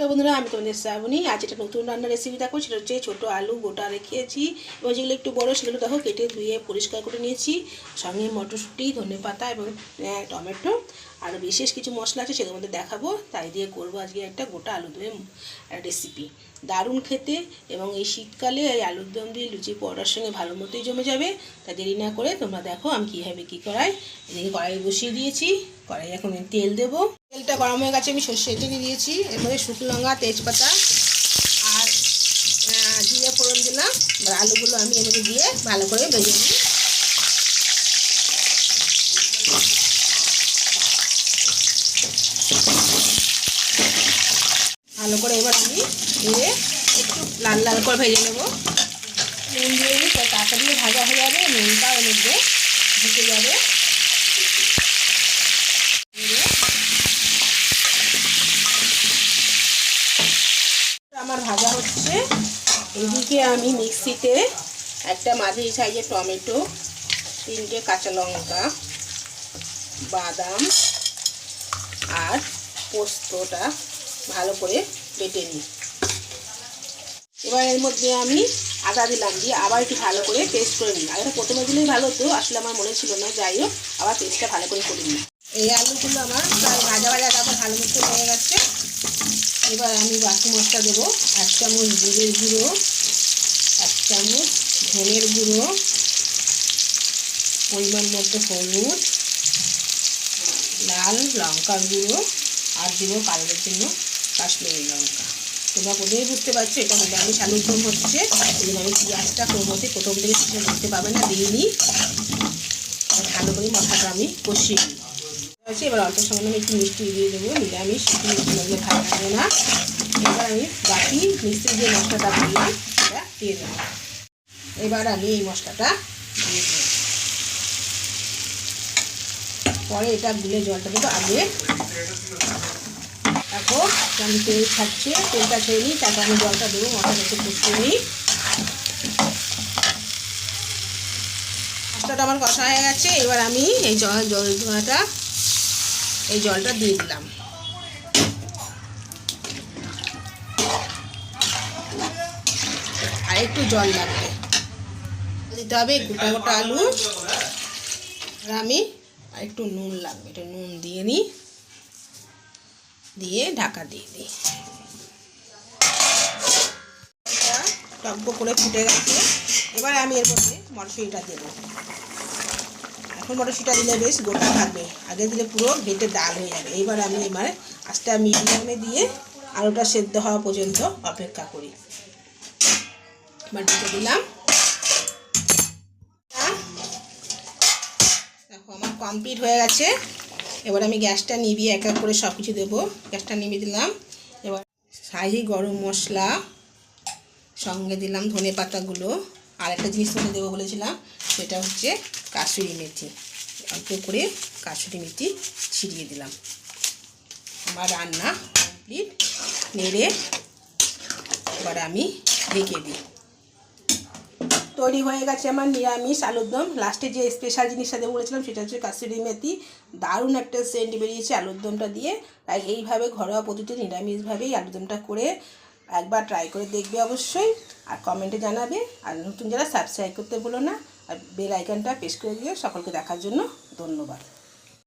নমস্কার বন্ধুরা, আমি তোমাদের শ্রাবণী। আজ একটা নতুন রান্নার রেসিপি দেখো। সেটা হচ্ছে ছোটো আলু গোটা রেখেছি এবং যেগুলো একটু বড়ো সেগুলো দেখো কেটে ধুয়ে পরিষ্কার করে নিয়েছি। সঙ্গে মটরশুঁটি, ধনেপাতা এবং টমেটো আর বিশেষ কিছু মশলা আছে সেগুলোর মধ্যে দেখাবো। তাই দিয়ে করবো আজকে একটা গোটা আলু দমের রেসিপি। দারুণ খেতে এবং এই শীতকালে এই আলুর দম দিয়ে লুচি পরোটার সঙ্গে ভালো মতোই জমে যাবে। তাই দেরি না করে তোমরা দেখো আমি কীভাবে কী করাই। এদিকে কড়াই বসিয়ে দিয়েছি। কড়াই এখন তেল দেবো। তেলটা গরম হয়ে গেছে, আমি সর্ষে তেল দিয়েছি। এরপরে শুকনো লঙ্কা, তেজপাতা আর জিরে ফোড়ন দিলাম। এবার আলুগুলো আমি এর মধ্যে দিয়ে ভালো করে ভেজে নিই। ভালো করে এবার আমি দিয়ে একটু লাল লাল করে ভেজে নেবো। নুন দিয়ে নিই, তাড়াতাড়ি ভাজা হয়ে যাবে। নুনটা ওর মধ্যে ঢুকে যাবে। আমার ভাজা হচ্ছে। এদিকে আমি মিক্সিতে একটা মাঝারি সাইজের টমেটো, 3টে কাঁচা লঙ্কা, বাদাম আর পোস্তটা ভালো করে বেটে নিই। এবার এর মধ্যে আমি আদা দিলাম, দিয়ে আবার একটু ভালো করে পেস্ট করে নিই। আগে প্রথমে দিলেই ভালো হতো, আসলে আমার মনে ছিল না। যাই হোক, আবার পেস্টটা ভালো করে নিই। এই আলুগুলো আমার প্রায় ভাজা ভাজা তারপর ভালো মতো হয়ে গেছে। এবার আমি বাকি মশলা দেবো। 1 চামচ জিরের গুঁড়ো, 1 চামচ ধনের গুঁড়ো, পরিমাণ মতো হলুদ, লাল লঙ্কার গুঁড়ো আর দেবো কালারের জন্য কাশ্মীরি লঙ্কা। তোমরা প্রথমেই বুঝতে পারছো এটা নিরামিষ আলুর দম হচ্ছে। এই জন্য আমি পেঁয়াজটা প্রথম থেকে সেটা দেখতে পাবে না, দিইনি। ভালো করে মশলাটা আমি কষিয়ে নিই। এবার অল্প সময় আমি একটু মিষ্টি দিয়ে দেবো। নিরামিষ একটু মিষ্টি লাগলে ভালো লাগবে না। এবার আমি বাকি মিষ্টি যে মশলাটা দিলাম সেটা দিয়ে দেবো। এবার আমি এই মশলাটা দিয়ে দেবো। পরে এটা গুলে জলটা দেবো। আগে দেখো আমি তেল ছাড়ছে, তেলটা ছেড়ে নিই, তারপর আমি জলটা দেবো। মশলাটা একটু কষিয়ে নিই। মশলাটা আমার কষা হয়ে গেছে। এবার আমি এই জলটা দিয়ে দিলাম। আর একটু জল লাগবে দিতে হবে, গোটা গোটা আলু। আর আমি আর একটু নুন লাগবে, একটু নুন দিয়ে নিই, দিয়ে ঢাকা দিয়ে দিই। টক করে ফুটে গেছে। এবার আমি এর মধ্যে মটরশুঁটিটা দেবো। এখন মটরশুঁটিটা দিলে বেশ গোটা থাকবে, আগে দিলে পুরো ঘেটে ডাল হয়ে যাবে। এইবার আমি আস্তে মিডিয়ামে দিয়ে আলুটা সেদ্ধ হওয়া পর্যন্ত অপেক্ষা করি। এবার ঢেকে দিলাম। দেখো আমার কমপ্লিট হয়ে গেছে। এবার আমি গ্যাসটা নিভিয়ে এক এক করে সব কিছু দেবো। গ্যাসটা নিভিয়ে দিলাম। এবার শাহি গরম মশলা, সঙ্গে দিলাম ধনে পাতাগুলো। আর একটা জিনিস তোমাকে দেবো বলেছিলাম, সেটা হচ্ছে কাসুরি মেথি। অল্প করে কাসুরি মেথি ছিটিয়ে দিলাম। আমার রান্না কমপ্লিট। নেড়ে এবার আমি ঢেকে দিই। তৈরি হয়ে গেছে আমার নিরামিষ আলুর দম। লাস্টে যে স্পেশাল জিনিসটা দেবো বলেছিলাম সেটা হচ্ছে কাসুরি মেথি। দারুণ একটা সেন্ট বেরিয়েছে আলুর দমটা দিয়ে। তাই এইভাবে ঘরোয়া পদ্ধতিতে নিরামিষভাবেই আলুর দমটা করে একবার ট্রাই করে দেখবে অবশ্যই। আর কমেন্টে জানাবে। আর নতুন যারা সাবস্ক্রাইব করতে ভুলো না, আর বেল আইকনটা প্রেস করে দিয়ে সকলকে দেখার জন্য ধন্যবাদ।